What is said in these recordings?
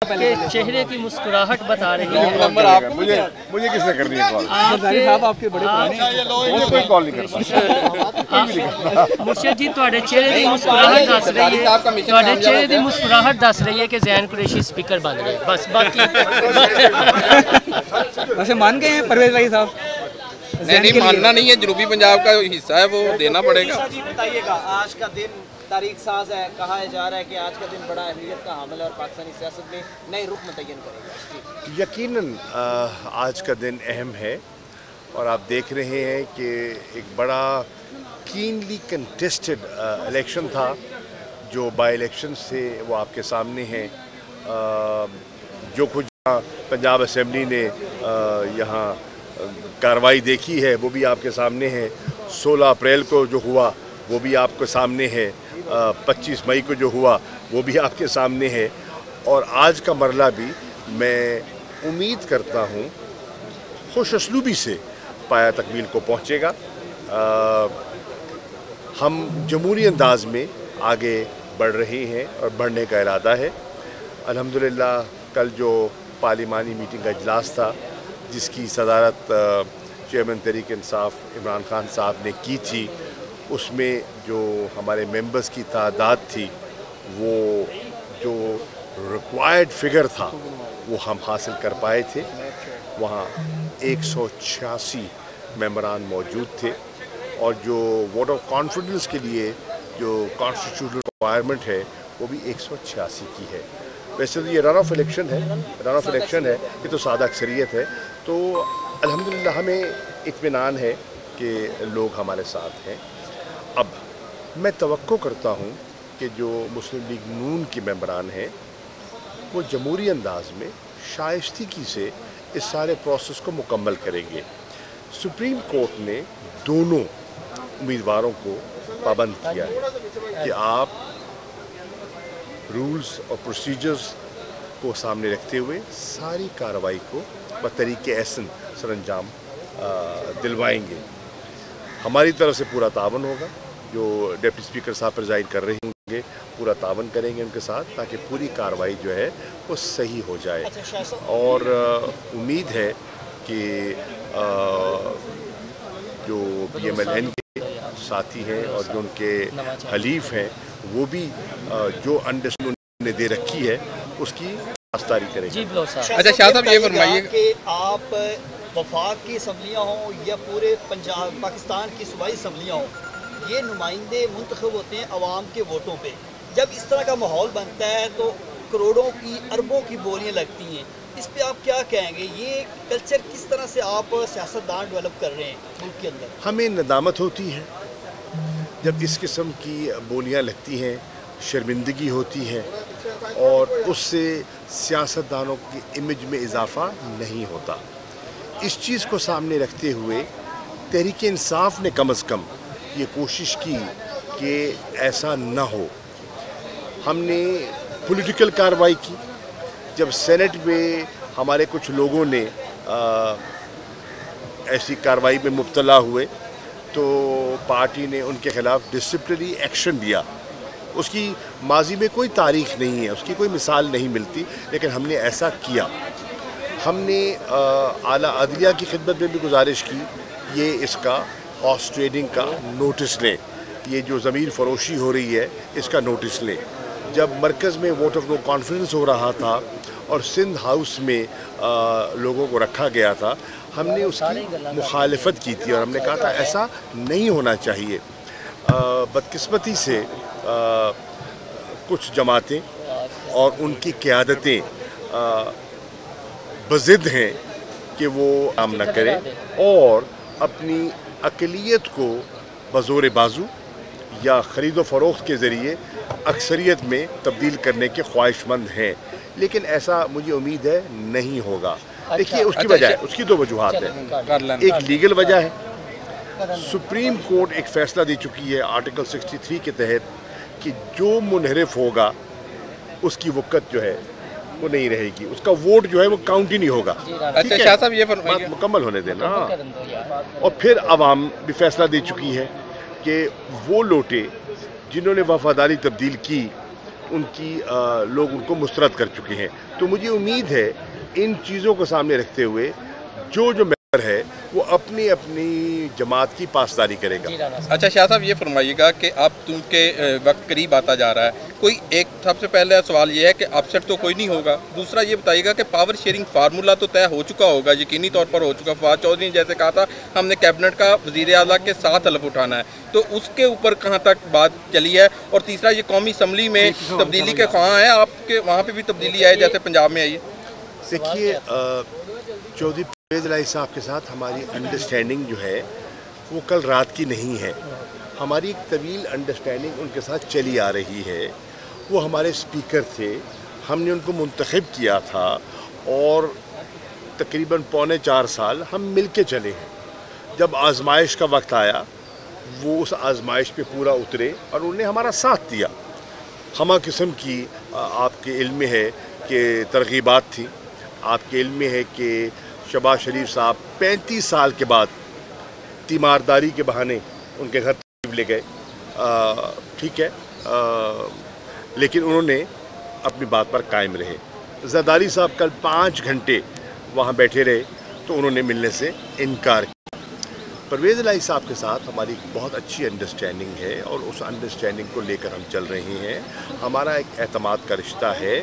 کے چہرے کی مسکراہٹ بتا رہی ہے. مجھے کس نے کرنی ہے کال؟ آپ کے بڑے کوئی کال نہیں کرتا. مرشد جی تواڈے چہرے دی مسکراہٹ دس رہی ہے, تواڈے چہرے دی مسکراہٹ دس رہی ہے کہ زین قریشی اسپیکر بن گئے. بس باقی ویسے مان گئے ہیں پرویز بھائی صاحب؟ نہیں ماننا نہیں ہے, جنوبی پنجاب کا حصہ ہے, وہ دینا پڑے گا. جی بتائیے گا, آج کا دن تاریخ ساز ہے, کہا جا رہا ہے کہ آج کا دن بڑا اہمیت کا حامل ہے اور پاکستانی سیاست میں نئے رخ متعین کرے گا. یقیناً آج کا دن اہم ہے اور آپ دیکھ رہے ہیں کہ ایک بڑا کینلی کنٹیسٹڈ الیکشن تھا. جو بائی الیکشن سے وہ آپ کے سامنے ہیں. جو کچھ پنجاب اسمبلی نے یہاں کارروائی دیکھی ہے وہ بھی آپ کے سامنے ہے. 16 اپریل کو جو ہوا وہ بھی آپ کے سامنے ہے. 25 مئی کو جو ہوا وہ بھی آپ کے سامنے ہے. اور آج کا مرحلہ بھی میں امید کرتا ہوں خوش اسلوبی سے پایہ تکمیل کو پہنچے گا. ہم جمہوری انداز میں آگے بڑھ رہے ہیں اور بڑھنے کا ارادہ ہے. الحمدللہ کل جو پارلیمانی میٹنگ کا اجلاس تھا جس کی صدارت چیئرمین تحریک انصاف عمران خان صاحب نے کی تھی, اس میں جو ہمارے ممبرز کی تعداد تھی وہ جو ریکوائرڈ فگر تھا وہ ہم حاصل کر پائے تھے. وہاں 186 ممبران موجود تھے اور جو ووٹ آف کانفیڈنس کے لیے جو کانسٹیٹیوشنل ریکوائرمنٹ ہے وہ بھی 186 کی ہے. ویسے تو یہ رن آف الیکشن ہے, یہ تو سادہ اکثریت ہے. تو الحمدللہ ہمیں اطمینان ہے کہ لوگ ہمارے ساتھ ہیں. اب میں توقع کرتا ہوں کہ جو مسلم لیگ نون کے ممبران ہیں وہ جمہوری انداز میں شائستگی سے اس سارے پروسیس کو مکمل کریں گے. سپریم کورٹ نے دونوں امیدواروں کو پابند کیا ہے کہ آپ رولز اور پروسیجرز کو سامنے رکھتے ہوئے ساری کارروائی کو بطریق احسن سر انجام دلوائیں گے. ہماری طرف سے پورا تعاون ہوگا. جو ڈپٹی اسپیکر صاحب پریزائڈ کر رہے ہوں گے پورا تعاون کریں گے ان کے ساتھ تاکہ پوری کارروائی جو ہے وہ صحیح ہو جائے. اور امید ہے کہ جو PMLN کے ساتھی ہیں اور جو ان کے حلیف ہیں وہ بھی جو انڈرسٹینڈنگ نے دے رکھی ہے اس کی پاسداری کریں گے. اچھا شاہ صاحب یہ فرمائیے کہ آپ وفاق کی اسمبلیاں ہوں یا پورے پنجاب پاکستان کی صوبائی اسمبلیاں ہوں, یہ نمائندے منتخب ہوتے ہیں عوام کے ووٹوں پہ. جب اس طرح کا ماحول بنتا ہے تو کروڑوں کی اربوں کی بولیاں لگتی ہیں, اس پہ آپ کیا کہیں گے؟ یہ کلچر کس طرح سے آپ سیاستدان ڈیولپ کر رہے ہیں ملک کے اندر؟ ہمیں ندامت ہوتی ہے جب اس قسم کی بولیاں لگتی ہیں, شرمندگی ہوتی ہے اور اس سے سیاستدانوں کی امیج میں اضافہ نہیں ہوتا. اس چیز کو سامنے رکھتے ہوئے تحریک انصاف نے کم از کم یہ کوشش کی کہ ایسا نہ ہو. ہم نے پولیٹیکل کارروائی کی. جب سینٹ میں ہمارے کچھ لوگوں نے ایسی کارروائی میں مبتلا ہوئے تو پارٹی نے ان کے خلاف ڈسپلنری ایکشن لیا. اس کی ماضی میں کوئی تاریخ نہیں ہے, اس کی کوئی مثال نہیں ملتی, لیکن ہم نے ایسا کیا. ہم نے اعلیٰ عدلیہ کی خدمت میں بھی گزارش کی یہ اس کا ہارس ٹریڈنگ کا نوٹس لیں, یہ جو زمین فروشی ہو رہی ہے اس کا نوٹس لیں. جب مرکز میں ووٹ آف نو کانفیڈنس ہو رہا تھا اور سندھ ہاؤس میں لوگوں کو رکھا گیا تھا, ہم نے اس کی مخالفت کی تھی اور ہم نے کہا تھا ایسا نہیں ہونا چاہیے. بدقسمتی سے کچھ جماعتیں اور ان کی قیادتیں بضد ہیں کہ وہ کام نہ کریں اور اپنی اقلیت کو بزور بازو یا خرید و فروخت کے ذریعے اکثریت میں تبدیل کرنے کے خواہش مند ہیں. لیکن ایسا مجھے امید ہے نہیں ہوگا. دیکھیے اس کی وجہ ہے, اس کی دو وجوہات ہیں. ایک لیگل وجہ ہے, سپریم کورٹ ایک فیصلہ دے چکی ہے آرٹیکل 63 کے تحت کہ جو منحرف ہوگا اس کی وقت جو ہے وہ نہیں رہے گی, اس کا ووٹ جو ہے وہ کاؤنٹ ہی نہیں ہوگا. اچھا شاہ صاحب یہ بات مکمل ہونے دینا. اور پھر عوام بھی فیصلہ دے چکی ہے کہ وہ لوٹے جنہوں نے وفاداری تبدیل کی ان کی لوگ ان کو مسترد کر چکے ہیں. तो मुझे उम्मीद है इन चीज़ों को सामने रखते हुए जो मेंबर है वो अपनी अपनी जमात की पासदारी करेगा। अच्छा शाह साहब, ये फरमाइएगा कि अब तुमके वक्त करीब आता जा रहा है, कोई एक सबसे पहले सवाल ये है कि अपसेट तो कोई नहीं होगा। दूसरा ये बताइएगा कि पावर शेयरिंग फार्मूला तो तय हो चुका होगा, यकीनी तौर पर हो चुका। फवाद चौधरी ने जैसे कहा था हमने कैबिनेट का वज़ीर आज़म के साथ हलफ उठाना है, तो उसके ऊपर कहाँ तक बात चली है? और तीसरा ये कौमी असम्बली में तब्दीली के ख्वाह हैं, आपके वहाँ पर भी तब्दीली आई जैसे पंजाब में आई है? देखिए, चौधरी परवेज़ इलाही साहब के साथ हमारी अंडरस्टैंडिंग जो है वो कल रात की नहीं है। हमारी एक तवील अंडरस्टैंडिंग उनके साथ चली आ रही है। वो हमारे स्पीकर थे, हमने उनको मुंतखब किया था और तकरीबन 3.25 साल हम मिल के चले हैं। जब आजमाइश का वक्त आया वो उस आजमाइश पे पूरा उतरे और उन्होंने हमारा साथ दिया। हमा किस्म की आपके इल्म में है कि तरगीबात थी, आपके इल्म में है कि शहबाज शरीफ साहब 35 साल के बाद तीमारदारी के बहाने उनके घर ले गए, ठीक है, लेकिन उन्होंने अपनी बात पर कायम रहे। जरदारी साहब कल 5 घंटे वहाँ बैठे रहे तो उन्होंने मिलने से इनकार किया। परवेज़ इलाही साहब के साथ हमारी बहुत अच्छी अंडरस्टैंडिंग है और उस अंडरस्टैंडिंग को लेकर हम चल रहे हैं। हमारा एक एतमाद का रिश्ता है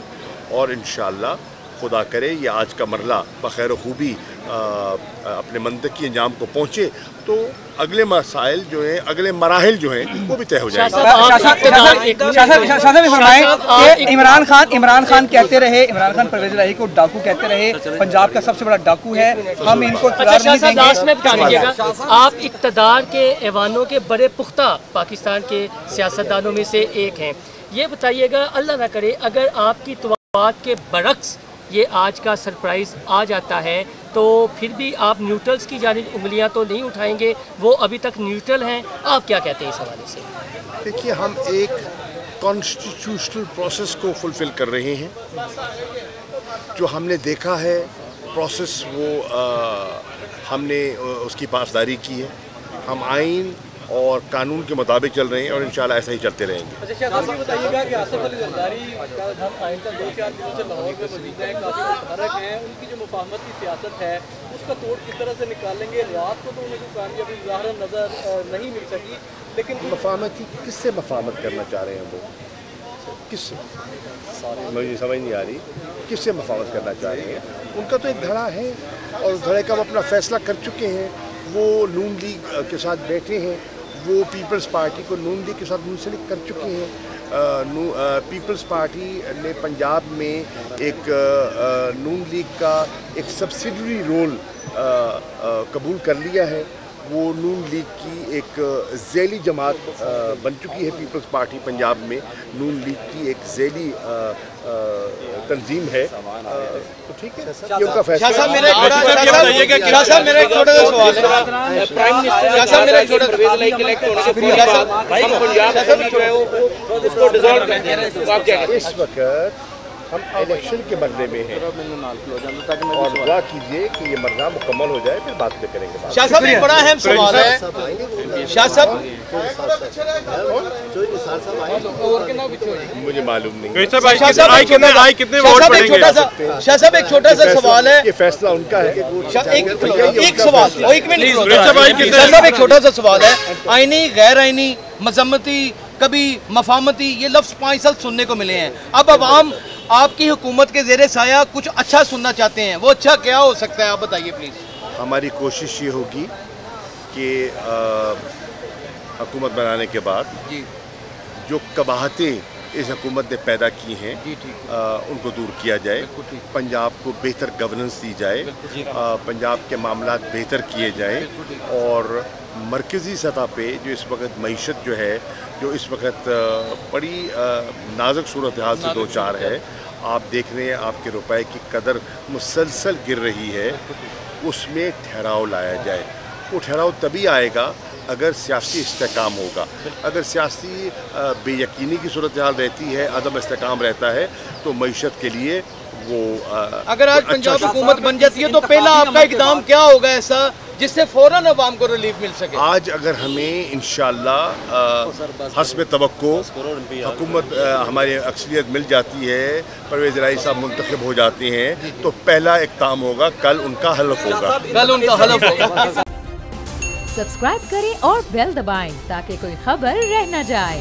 और इंशाअल्लाह खुदा करे ये आज का मरला बखैर खूबी अपने मंतक़ी अंजाम को पहुँचे तो अगले मसाइल जो हैं, अगले मराहिल जो हैं वो भी तय हो जाएंगे। इमरान खान कहते रहे, इमरान खान परवेज़ इलाही को डाकू कहते रहे, पंजाब का सबसे बड़ा डाकू है, हम इनको लास्ट में बता दीजिएगा, आप इक़्तिदार के ऐवानों के बड़े पुख्ता पाकिस्तान के सियासतदानों में से एक हैं। ये बताइएगा, अल्लाह ना करे अगर आपकी तवक्कुआत के बरक्स ये आज का सरप्राइज़ आ जाता है तो फिर भी आप न्यूट्रल्स की जानिब उंगलियां तो नहीं उठाएंगे, वो अभी तक न्यूट्रल हैं, आप क्या कहते हैं इस हवाले से? देखिए, हम एक कॉन्स्टिट्यूशनल प्रोसेस को फुलफ़िल कर रहे हैं। जो हमने देखा है प्रोसेस वो हमने उसकी पासदारी की है। हम आइन और कानून के मुताबिक चल रहे हैं और इंशाल्लाह ऐसा ही चलते रहेंगे। अच्छा शाह साहब, बताइएगा कि आसिफ अली जरदारी का हम आइंदा 2-4 दिनों से लाहौर में मौजूद हैं, काफ़ी मुतहर्रिक हैं, उनकी जो मुफाहमत की सियासत है उसका तोड़ किस तरह से निकालेंगे? रात को तो उन्हें कोई कामयाबी ज़ाहिरन नज़र नहीं मिल सकी, लेकिन मुफाहमत की किससे मुफाहमत करना चाह रहे हैं वो? किससे? मुझे समझ नहीं आ रही किससे मुफाहमत करना चाह रहे हैं। उनका तो एक धड़ा है और उस धड़े का वो अपना फैसला कर चुके हैं। वो नून लीग के साथ बैठे हैं, वो पीपल्स पार्टी को नून लीग के साथ मुंसलिक कर चुके हैं। पीपल्स पार्टी ने पंजाब में एक नून लीग का एक सब्सिडरी रोल कबूल कर लिया है। वो नून लीग की एक ज़ैली जमात बन चुकी है। पीपल्स पार्टी पंजाब में नून लीग की एक ज़ैली तंजीम है, तो ठीक है, ये उनका फैसला। शाह साहब, मेरा एक छोटा सा सवाल है। प्राइम मिनिस्टर शाह साहब, मेरा एक छोटा परवेज़ इलाही के इलेक्ट होने के बाद शाह साहब हम पंजाब जो है वो उसको डिसॉल्व कर दिया है, तो आप क्या कहते हैं? इस वक्त हम इलेक्शन के मरने में हैं और दुआ कीजिए कि ये मरना मुकम्मल हो जाए, फिर बात करेंगे। शाह साहब, एक बड़ा अहम सवाल है। शाह साहब, मुझे मालूम नहीं। शाह साहब, एक छोटा सा सवाल है। ये फैसला उनका है। एक सवाल, एक मिनट शाह साहब, एक छोटा सा सवाल है। आईनी, गैर आईनी, मजम्मती, कभी मफामती, ये लफ्ज़ 5 साल सुनने को मिले हैं। अब आवाम आपकी हुकूमत के ज़ेरे साया कुछ अच्छा सुनना चाहते हैं, वो अच्छा क्या हो सकता है, आप बताइए प्लीज़। हमारी कोशिश ये होगी कि हुकूमत बनाने के बाद जी जो कबाहतें इस हुकूमत ने पैदा की हैं उनको दूर किया जाए, पंजाब को बेहतर गवर्नेंस दी जाए, पंजाब के मामलात बेहतर किए जाएं और मरकज़ी सतह पे जो इस वक्त मईशत जो है, जो इस वक्त बड़ी नाजुक सूरत हाल से दो चार है, आप देख रहे हैं आपके रुपए की कदर मुसलसल गिर रही है, उसमें ठहराव लाया जाए। वो ठहराव तभी आएगा अगर सियासी इस्तेकाम होगा। अगर सियासी बेयकीनी की सूरत हाल रहती है, अदम इस्तेकाम रहता है, तो मईशत के लिए वो अगर आज पंजाब हुकूमत बन जाती है तो पहला आपका इक़दाम क्या होगा ऐसा जिससे फौरन अवाम को रिलीफ मिल सके? आज अगर हमें इंशाअल्लाह हस्ब तवक्को हुकूमत हमारी अक्सरियत मिल जाती है, परवेज़ इलाही साहब मुंतखब हो जाते हैं, तो पहला इक़दाम होगा, कल उनका हलफ होगा। कल उनका हलफ होगा। सब्सक्राइब करें और बेल दबाएं ताकि कोई खबर रह न जाए।